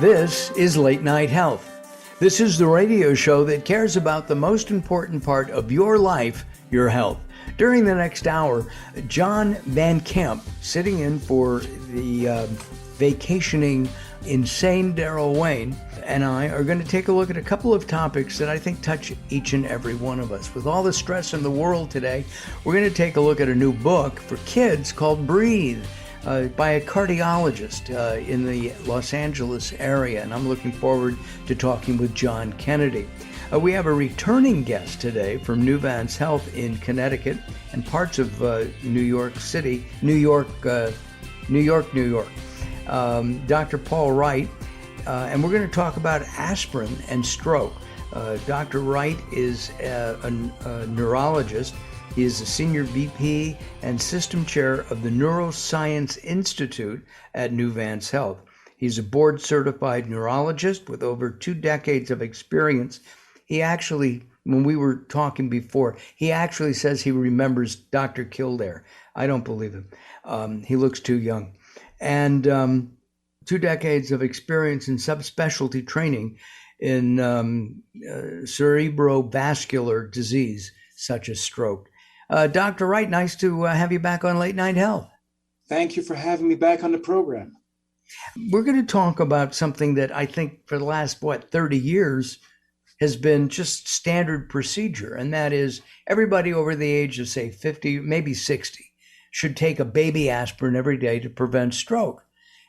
This is Late Night Health. This is the radio show that cares about the most important part of your life, your health. During the next hour, John Van Camp, sitting in for the vacationing insane Daryl Wayne, and I are going to take a look at a couple of topics that I think touch each and every one of us. With all the stress in the world today, we're going to take a look at a new book for kids called Breathe, by a cardiologist in the Los Angeles area, and I'm looking forward to talking with John Kennedy. We have a returning guest today from Nuvance Health in Connecticut and parts of New York City, New York, Dr. Paul Wright, and we're going to talk about aspirin and stroke. Dr. Wright is a neurologist. He is a senior VP and system chair of the Neuroscience Institute at Nuvance Health. He's a board-certified neurologist with over 2 decades of experience. He actually, when we were talking before, he actually says he remembers Dr. Kildare. I don't believe him. He looks too young. And 2 decades of experience in subspecialty training in cerebrovascular disease, such as stroke. Dr. Wright, nice to have you back on Late Night Health. Thank you for having me back on the program. We're going to talk about something that I think for the last, 30 years has been just standard procedure, and that is everybody over the age of, say, 50, maybe 60, should take a baby aspirin every day to prevent stroke.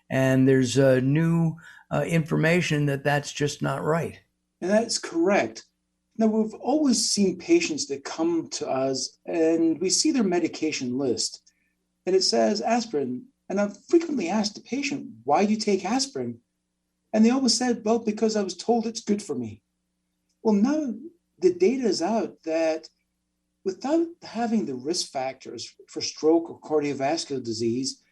And there's new information that that's just not right. And that's correct. Now, we've always seen patients that come to us and we see their medication list and it says aspirin. And I've frequently asked the patient, why do you take aspirin? And they always said, well, because I was told it's good for me. Well, now the data is out that without having the risk factors for stroke or cardiovascular disease,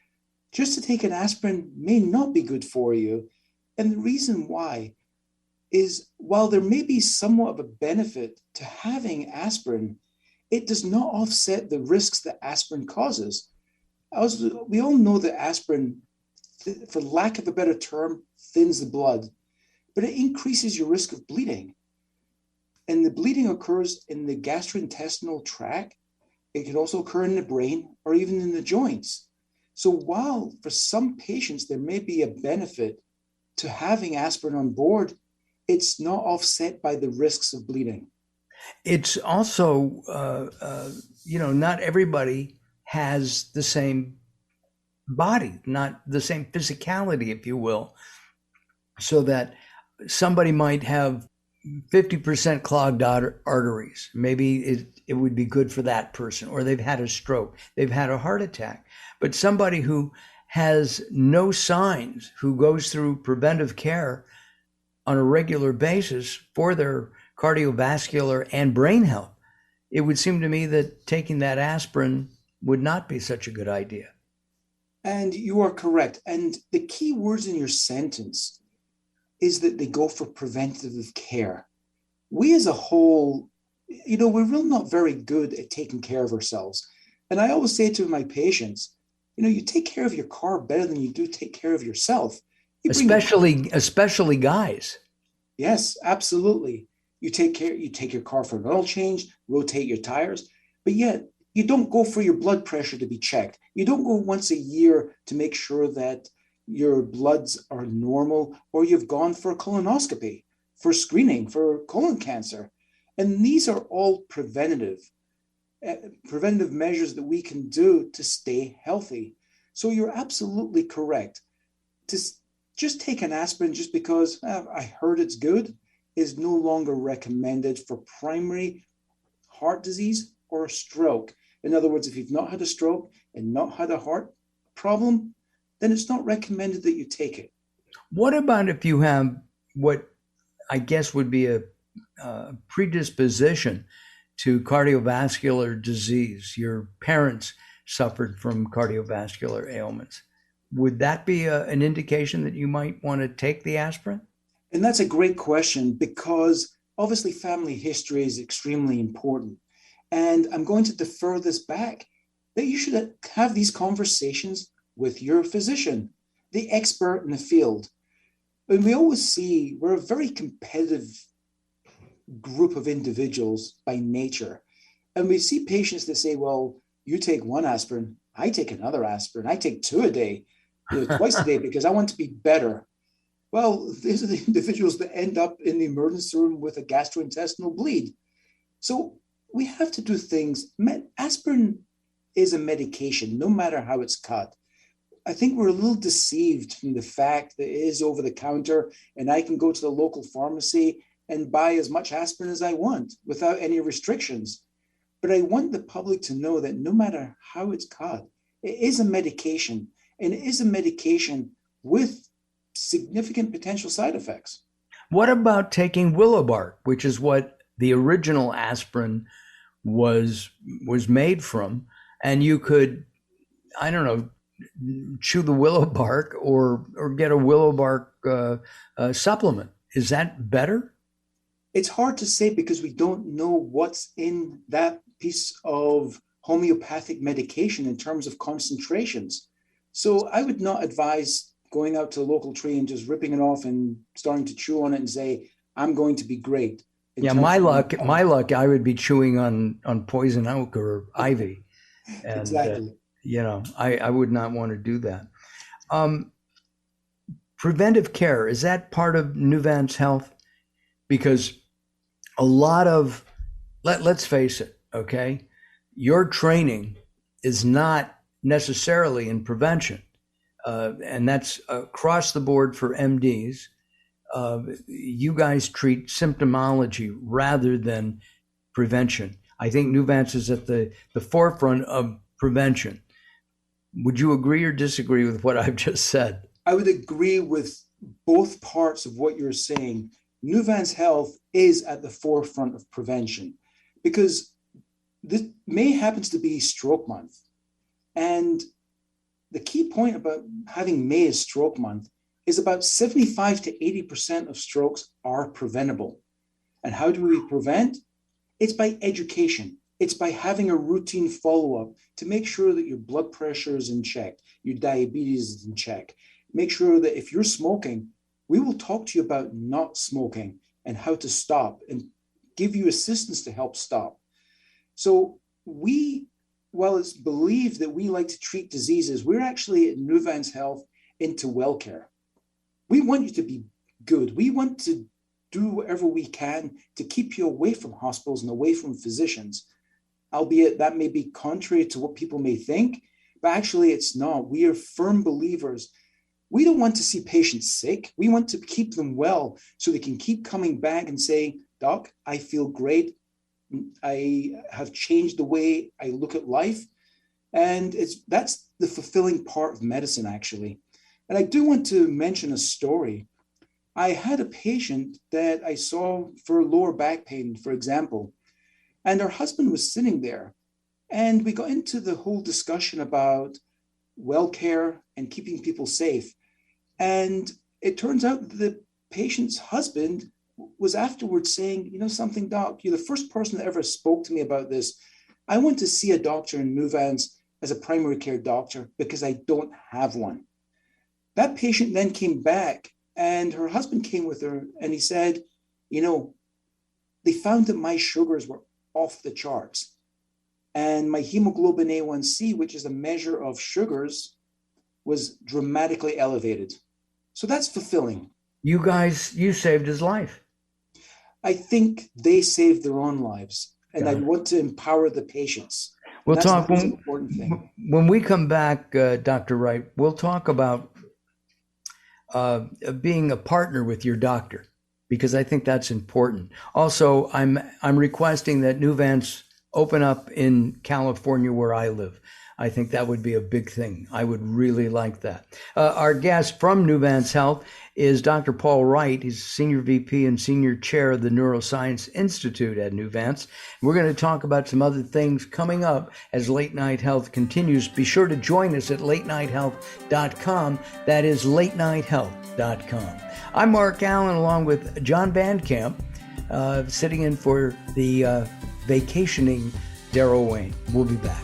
just to take an aspirin may not be good for you. And the reason why is while there may be somewhat of a benefit to having aspirin, it does not offset the risks that aspirin causes. We all know that aspirin, for lack of a better term, thins the blood, but it increases your risk of bleeding. And the bleeding occurs in the gastrointestinal tract. It can also occur in the brain or even in the joints. So while for some patients there may be a benefit to having aspirin on board, it's not offset by the risks of bleeding. It's also, not everybody has the same body, not the same physicality, if you will, so that somebody might have 50% clogged arteries. Maybe it would be good for that person, or they've had a stroke, they've had a heart attack. But somebody who has no signs, who goes through preventive care on a regular basis for their cardiovascular and brain health, it would seem to me that taking that aspirin would not be such a good idea. And you are correct. And the key words in your sentence is that they go for preventative care. We as a whole, we're really not very good at taking care of ourselves. And I always say to my patients, you take care of your car better than you do take care of yourself. Especially guys. Yes, absolutely. You take your car for an oil change, rotate your tires, but yet you don't go for your blood pressure to be checked. You don't go once a year to make sure that your bloods are normal, or you've gone for a colonoscopy, for screening for colon cancer. And these are all preventative measures that we can do to stay healthy. So you're absolutely correct. To just take an aspirin just because I heard it's good is no longer recommended for primary heart disease or a stroke. In other words, if you've not had a stroke and not had a heart problem, then it's not recommended that you take it. What about if you have what I guess would be a predisposition to cardiovascular disease? Your parents suffered from cardiovascular ailments. Would that be an indication that you might want to take the aspirin? And that's a great question, because obviously family history is extremely important. And I'm going to defer this back, that you should have these conversations with your physician, the expert in the field. And we always see we're a very competitive group of individuals by nature. And we see patients that say, well, you take one aspirin, I take another aspirin, I take two a day, twice a day because I want to be better. Well, these are the individuals that end up in the emergency room with a gastrointestinal bleed. So we have to do things. Aspirin is a medication, no matter how it's cut. I think we're a little deceived from the fact that it is over the counter and I can go to the local pharmacy and buy as much aspirin as I want without any restrictions. But I want the public to know that no matter how it's cut, it is a medication, and it is a medication with significant potential side effects. What about taking willow bark, which is what the original aspirin was made from, and you could, I don't know, chew the willow bark or get a willow bark supplement. Is that better? It's hard to say because we don't know what's in that piece of homeopathic medication in terms of concentrations. So I would not advise going out to a local tree and just ripping it off and starting to chew on it and say, I'm going to be great. Yeah, my luck, I would be chewing on poison oak or ivy. And, exactly. I would not want to do that. Preventive care, is that part of Nuvance Health? Because a lot of, let's face it, okay? Your training is not necessarily in prevention. And that's across the board for MDs. You guys treat symptomology rather than prevention. I think Nuvance is at the forefront of prevention. Would you agree or disagree with what I've just said? I would agree with both parts of what you're saying. Nuvance Health is at the forefront of prevention because this May happens to be Stroke Month. And the key point about having May as Stroke Month is about 75 to 80% of strokes are preventable. And how do we prevent? It's by education. It's by having a routine follow-up to make sure that your blood pressure is in check, your diabetes is in check. Make sure that if you're smoking, we will talk to you about not smoking and how to stop and give you assistance to help stop. So while it's believed that we like to treat diseases, we're actually at Nuvance Health into well care. We want you to be good. We want to do whatever we can to keep you away from hospitals and away from physicians, albeit that may be contrary to what people may think, but actually it's not. We are firm believers. We don't want to see patients sick. We want to keep them well so they can keep coming back and say, Doc, I feel great. I have changed the way I look at life. And that's the fulfilling part of medicine, actually. And I do want to mention a story. I had a patient that I saw for lower back pain, for example, and her husband was sitting there. And we got into the whole discussion about well care and keeping people safe. And it turns out that the patient's husband was afterwards saying, you know something, Doc, you're the first person that ever spoke to me about this. I want to see a doctor in Nuvance as a primary care doctor because I don't have one. That patient then came back and her husband came with her and he said, they found that my sugars were off the charts and my hemoglobin A1C, which is a measure of sugars, was dramatically elevated. So that's fulfilling. You saved his life. I think they saved their own lives, and I want to empower the patients. We'll talk important thing. When we come back, Dr. Wright. We'll talk about being a partner with your doctor, because I think that's important. Also, I'm requesting that Nuvance open up in California where I live. I think that would be a big thing. I would really like that. Our guest from Nuvance Health is Dr. Paul Wright. He's Senior VP and Senior Chair of the Neuroscience Institute at Nuvance. We're going to talk about some other things coming up as Late Night Health continues. Be sure to join us at latenighthealth.com. That is latenighthealth.com. I'm Mark Allen along with John Van Camp, sitting in for the vacationing Daryl Wayne. We'll be back.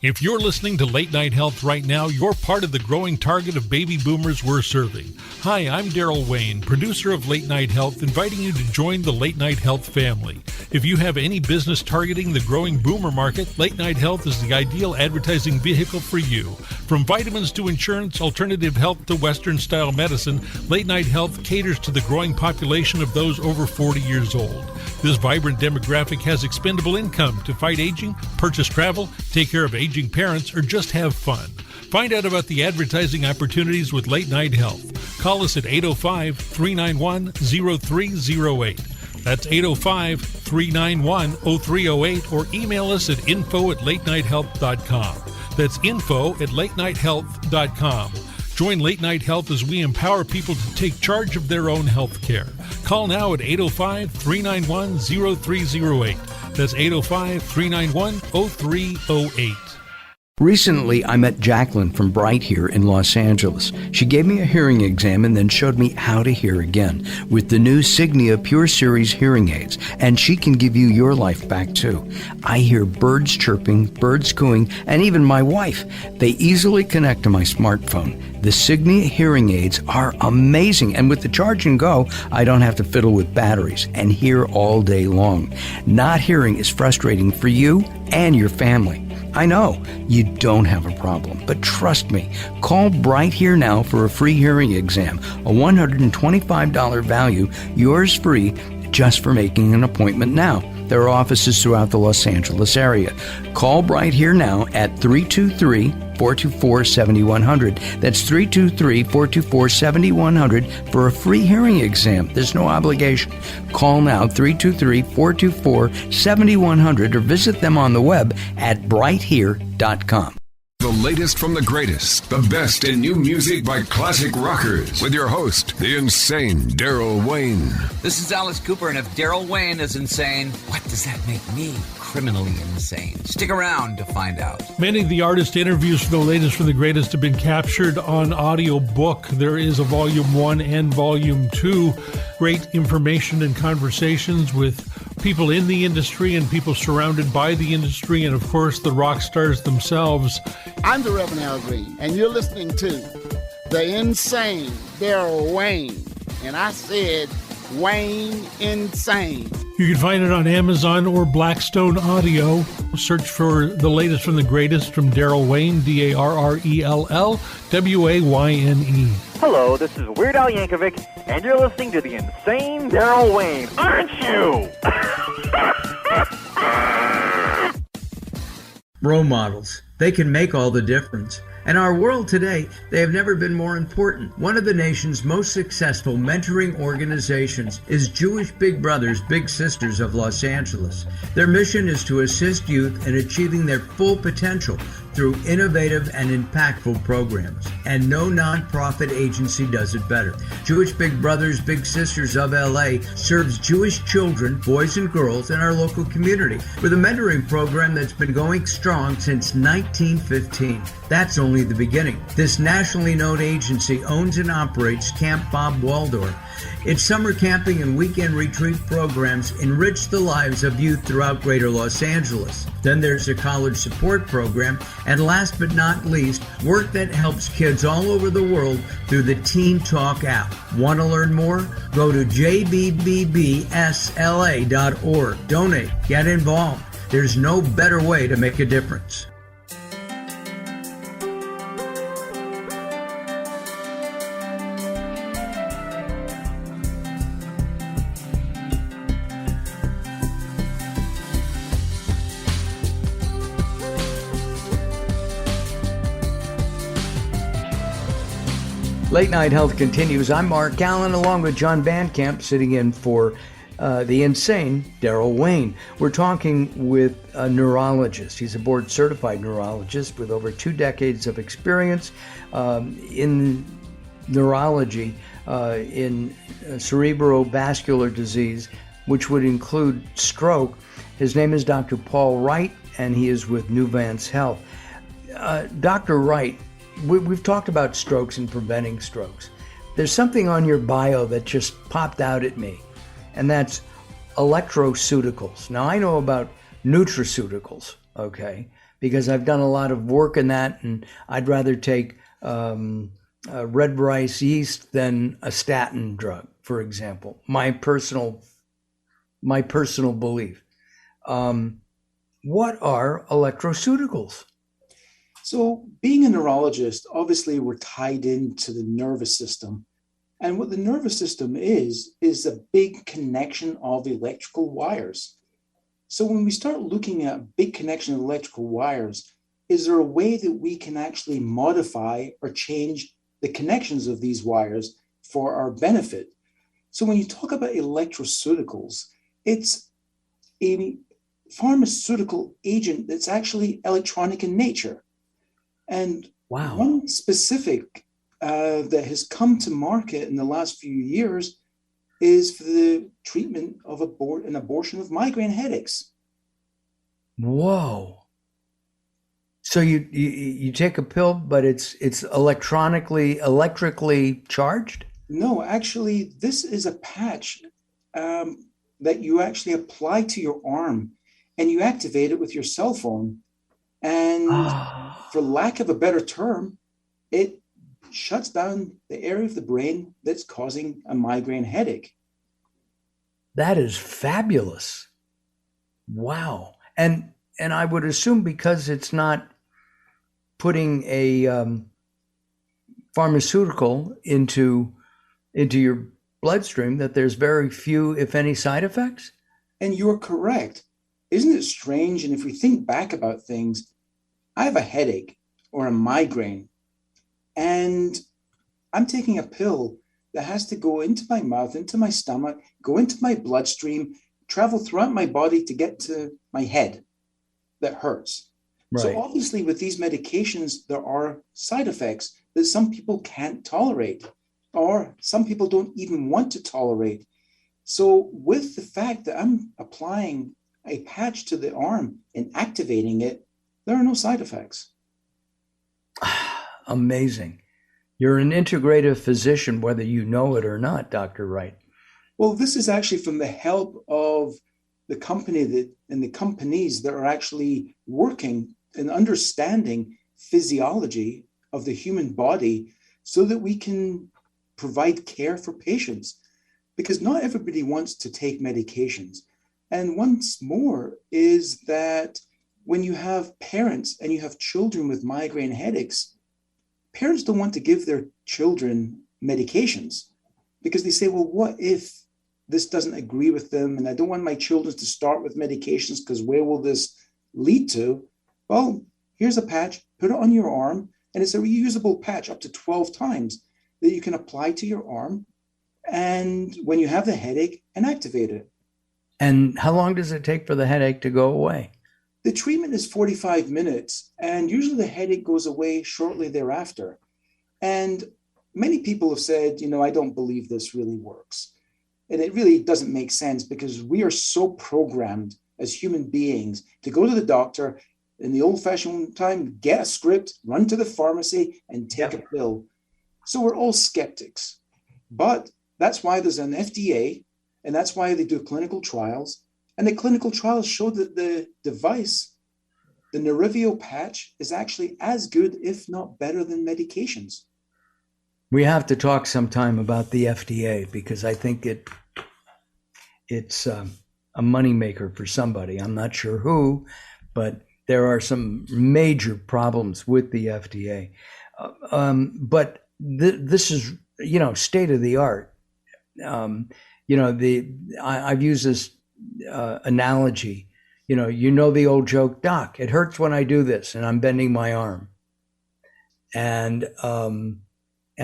If you're listening to Late Night Health right now, you're part of the growing target of baby boomers we're serving. Hi, I'm Daryl Wayne, producer of Late Night Health, inviting you to join the Late Night Health family. If you have any business targeting the growing boomer market, Late Night Health is the ideal advertising vehicle for you. From vitamins to insurance, alternative health to Western-style medicine, Late Night Health caters to the growing population of those over 40 years old. This vibrant demographic has expendable income to fight aging, purchase travel, take care of aging parents, or just have fun. Find out about the advertising opportunities with Late Night Health. Call us at 805-391-0308. That's 805-391-0308, or email us at info@latenighthealth.com. That's info@latenighthealth.com. Join Late Night Health as we empower people to take charge of their own health care. Call now at 805-391-0308. That's 805-391-0308. Recently, I met Jacqueline from Wright here in Los Angeles. She gave me a hearing exam and then showed me how to hear again with the new Signia Pure Series hearing aids, and she can give you your life back too. I hear birds chirping, birds cooing, and even my wife. They easily connect to my smartphone. The Signia hearing aids are amazing, and with the charge and go, I don't have to fiddle with batteries and hear all day long. Not hearing is frustrating for you and your family. I know you don't have a problem, but trust me, call Bright Here now for a free hearing exam, a $125 value, yours free, just for making an appointment now. There are offices throughout the Los Angeles area. Call Bright Here now at 323-424-7100. That's 323-424-7100 for a free hearing exam. There's no obligation. Call now, 323-424-7100, or visit them on the web at brighthere.com. The latest from the greatest, the best in new music by classic rockers, with your host, the insane Daryl Wayne. This is Alice Cooper, and if Daryl Wayne is insane, what does that make me? Criminally insane. Stick around to find out. Many of the artist interviews for the latest from the greatest have been captured on audiobook. There is a Volume 1 and Volume 2. Great information and conversations with people in the industry and people surrounded by the industry, and of course the rock stars themselves. I'm the Reverend Al Green, and you're listening to the insane Daryl Wayne. And I said Wayne Insane. You can find it on Amazon or Blackstone Audio. Search for the latest from the greatest from Daryl Wayne, Darrell Wayne. Hello, this is Weird Al Yankovic, and you're listening to the insane Daryl Wayne, aren't you? Role models. They can make all the difference. In our world today, they have never been more important. One of the nation's most successful mentoring organizations is Jewish Big Brothers Big Sisters of Los Angeles. Their mission is to assist youth in achieving their full potential through innovative and impactful programs. And no nonprofit agency does it better. Jewish Big Brothers Big Sisters of LA serves Jewish children, boys and girls in our local community with a mentoring program that's been going strong since 1915. That's only the beginning. This nationally known agency owns and operates Camp Bob Waldorf. Its summer camping and weekend retreat programs enrich the lives of youth throughout Greater Los Angeles. Then there's a college support program, and last but not least, work that helps kids all over the world through the Teen Talk app. Want to learn more? Go to jbbbsla.org. Donate. Get involved. There's no better way to make a difference. Late Night Health continues. I'm Mark Allen, along with John Bandcamp, sitting in for the insane Daryl Wayne. We're talking with a neurologist. He's a board-certified neurologist with over 2 decades of experience in neurology, in cerebrovascular disease, which would include stroke. His name is Dr. Paul Wright, and he is with Nuvance Health. Dr. Wright, we've talked about strokes and preventing strokes. There's something on your bio that just popped out at me, and that's electroceuticals. Now, I know about nutraceuticals, okay, because I've done a lot of work in that, and I'd rather take red rice yeast than a statin drug, for example. My personal belief. What are electroceuticals? So, being a neurologist, obviously we're tied into the nervous system. And what the nervous system is a big connection of electrical wires. So when we start looking at big connection of electrical wires, is there a way that we can actually modify or change the connections of these wires for our benefit? So when you talk about electroceuticals, it's a pharmaceutical agent that's actually electronic in nature. And wow. One specific that has come to market in the last few years is for the treatment of an abortion of migraine headaches. Whoa. So you take a pill, but it's electrically charged? No, actually, this is a patch that you actually apply to your arm, and you activate it with your cell phone. And for lack of a better term, it shuts down the area of the brain that's causing a migraine headache. That is fabulous. Wow. And I would assume because it's not putting a pharmaceutical into your bloodstream, that there's very few, if any, side effects? And you're correct. Isn't it strange? And if we think back about things, I have a headache or a migraine, and I'm taking a pill that has to go into my mouth, into my stomach, go into my bloodstream, travel throughout my body to get to my head that hurts. Right. So obviously with these medications, there are side effects that some people can't tolerate, or some people don't even want to tolerate. So with the fact that I'm applying a patch to the arm and activating it, there are no side effects. Amazing. You're an integrative physician, whether you know it or not, Dr. Wright. Well, this is actually from the help of the company and the companies that are actually working and understanding physiology of the human body so that we can provide care for patients. Because not everybody wants to take medications. And once more is that when you have parents and you have children with migraine headaches, parents don't want to give their children medications because they say, well, what if this doesn't agree with them? And I don't want my children to start with medications because where will this lead to? Well, here's a patch, put it on your arm, and it's a reusable patch up to 12 times that you can apply to your arm. And when you have the headache, and activate it. And how long does it take for the headache to go away? The treatment is 45 minutes, and usually the headache goes away shortly thereafter. And many people have said, I don't believe this really works. And it really doesn't make sense because we are so programmed as human beings to go to the doctor in the old-fashioned time, get a script, run to the pharmacy, and take a pill. So we're all skeptics. But that's why there's an FDA, and that's why they do clinical trials. And the clinical trials show that the device, the Nerivio patch, is actually as good, if not better, than medications. We have to talk sometime about the FDA because I think it's a moneymaker for somebody. I'm not sure who, but there are some major problems with the FDA. But this is, state of the art. I've used this analogy, the old joke, Doc, it hurts when I do this and I'm bending my arm. And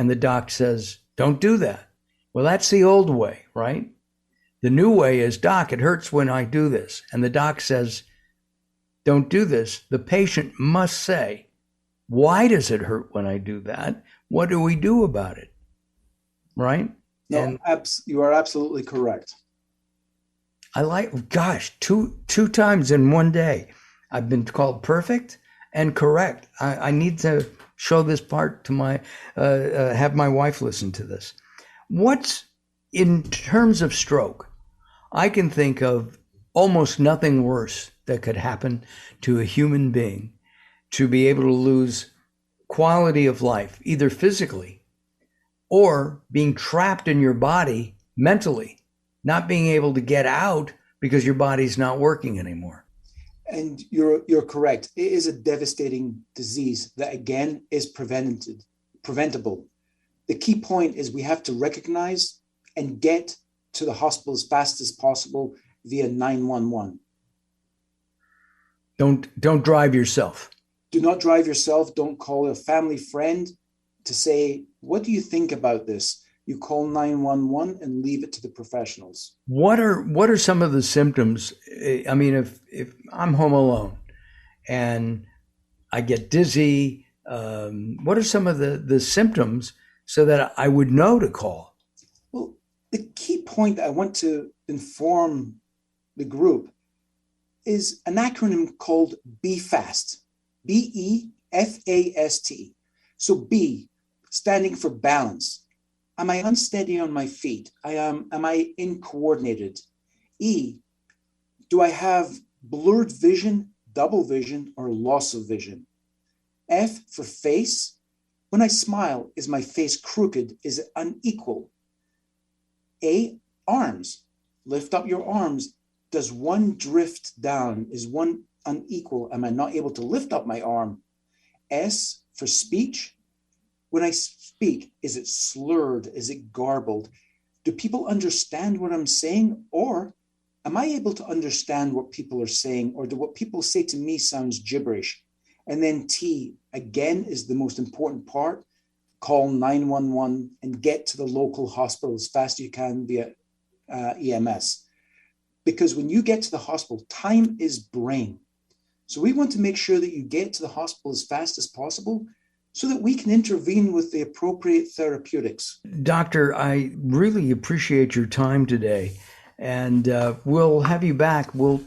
the doc says, don't do that. Well, that's the old way, right? The new way is, Doc, it hurts when I do this. And the doc says, don't do this. The patient must say, why does it hurt when I do that? What do we do about it? Right? No, you are absolutely correct. Two times in one day, I've been called perfect and correct. I need to show this part to have my wife listen to this. What's in terms of stroke? I can think of almost nothing worse that could happen to a human being to be able to lose quality of life, either physically or being trapped in your body mentally, not being able to get out because your body's not working anymore. And you're correct. It is a devastating disease that, again, is preventable. The key point is we have to recognize and get to the hospital as fast as possible via 911. Don't drive yourself. Do not drive yourself. Don't call a family friend to say, what do you think about this? You call 911 and leave it to the professionals. What are some of the symptoms? I mean, if I'm home alone and I get dizzy, what are some of the symptoms so that I would know to call? Well, the key point that I want to inform the group is an acronym called BFAST, BEFAST. So B, standing for balance. Am I unsteady on my feet? Am I incoordinated? E, do I have blurred vision, double vision, or loss of vision? F for face. When I smile, is my face crooked? Is it unequal? A, arms. Lift up your arms. Does one drift down? Is one unequal? Am I not able to lift up my arm? S for speech. When I speak, is it slurred? Is it garbled? Do people understand what I'm saying? Or am I able to understand what people are saying? Or do what people say to me sounds gibberish? And then T, again, is the most important part. Call 911 and get to the local hospital as fast as you can via EMS. Because when you get to the hospital, time is brain. So we want to make sure that you get to the hospital as fast as possible so that we can intervene with the appropriate therapeutics. Doctor, I really appreciate your time today, and we'll have you back. We'll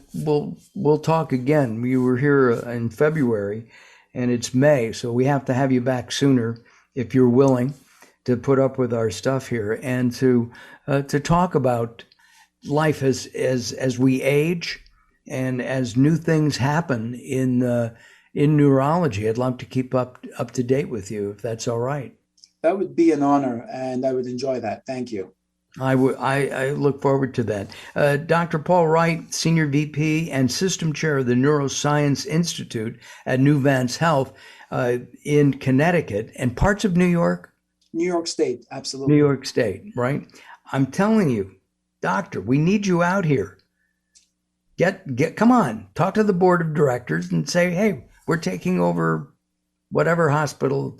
talk again. You were here in February, and it's May, so we have to have you back sooner if you're willing to put up with our stuff here and to talk about life as we age and as new things happen in neurology. I'd love to keep up to date with you, if that's all right. That would be an honor, and I would enjoy that. Thank you. I look forward to that. Dr. Paul Wright, Senior VP and System Chair of the Neuroscience Institute at Nuvance Health in Connecticut and parts of New York? New York State, absolutely. New York State, right? I'm telling you, Doctor, we need you out here. Come on, talk to the board of directors and say, hey, we're taking over whatever hospital.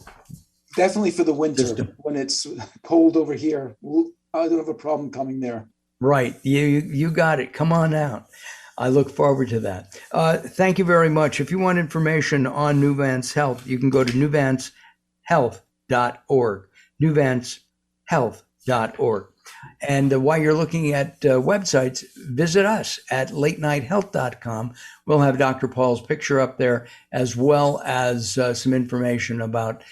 Definitely for the winter system. When it's cold over here. I don't have a problem coming there. Right. You got it. Come on out. I look forward to that. Thank you very much. If you want information on Nuvance Health, you can go to nuvancehealth.org. nuvancehealth.org. And while you're looking at websites, visit us at latenighthealth.com. We'll have Dr. Paul's picture up there, as well as some information about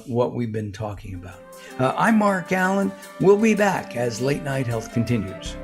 what we've been talking about. I'm Mark Allen. We'll be back as Late Night Health continues.